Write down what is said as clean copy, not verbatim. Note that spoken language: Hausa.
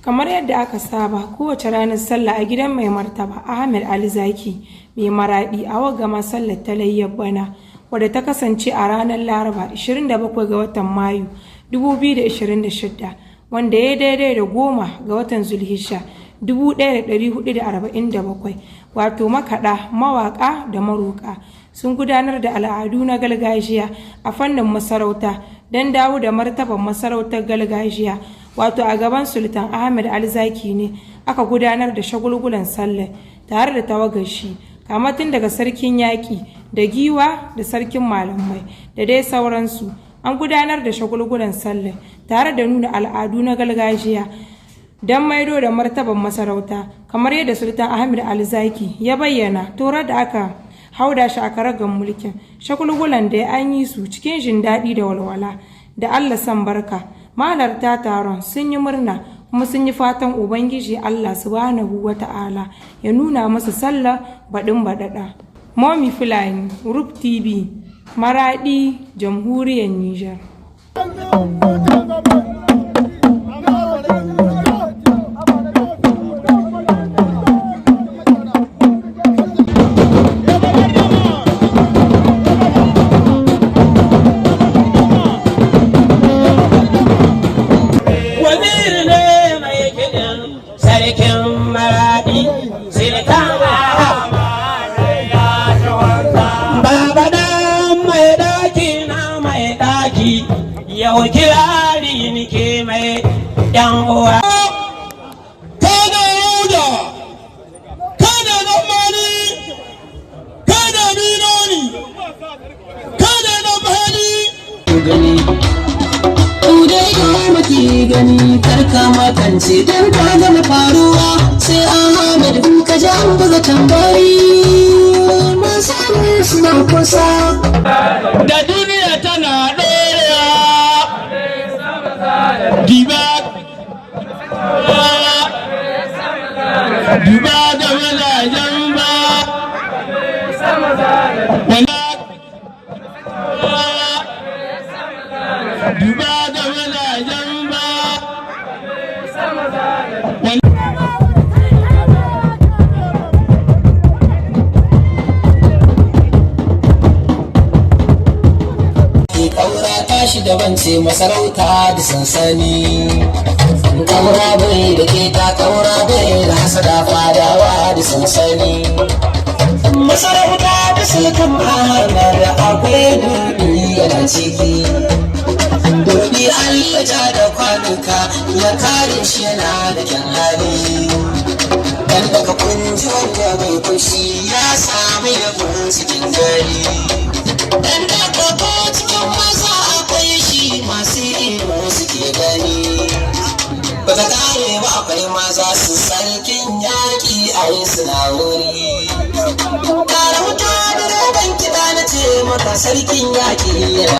Kamar yadda aka saba kowace ranar sallah a gidan mai martaba Ahmed Ali Zaki mai maradi a wagama sallar ta layyar bana wadda ta kasance a ranar Laraba 27 ga watan Mayu 2026 wanda ya daidai da 10 ga watan Zulhijja 1447 wato makaɗa, mawaƙa da maroƙa sun gudanar da al'adu na gargajiya a fannin masarauta don dawo da martaban masarautar gargajiya wato a gaban Sultan Ahmed Ali Zaki ne aka gudanar da shagulgulan sallah tare da tawagar shi kama tun daga sarkin yaƙi da giwa da sarkin malamai da dai sauransu. An gudanar da shagulgulan sallah tare da nuna al'adu na gargajiya don maido da martaban masarauta kamar yadda Sultan Ahmed Ali Zaki ya bayyana tore da aka hauda shi a karagar mulkin. Shagulgulan da an yi su cikin jin daɗi da walwala da Allah san barka. Mahalarta taron sun yi murna kuma sun yi fatan Ubangiji Allah subhanahu wa ta'ala ya nuna masa sallah baɗin baɗaɗa. Momi Fulani, Rub TV, Maraɗi, Jamhuriyar Nijar. Yau kirari nike mai yan uwa. Kada Yahuda, kada Zamani, kada Minoni, kada Zamani. Gani, kudai ga maki gani karka makance don ka gama faruwa sai Ahmed ka ja buga tambari masu suna kusa. Da duniya tana Duba da mazajen ba Duba da mazajen ba Kaura tashi daban ce masarauta da sansani. Kaura bai da ke ta kaura bai da hasada fadawa da sansani. Masarauta da su kan hana da akwai dubi yana ciki. Dubi Allah ja da kwanuka ya kare shi yana da kyan hali. Dan daga kunji wanda mai kushi ya sami yabon cikin gari. Dan daga ko cikin maza akwai shi masu imo suke gani. Bata kare ba akwai maza su sarkin yaƙi a yi suna wuri. Ƙara wuta da roban kiɗa na ce maka sarkin yaƙi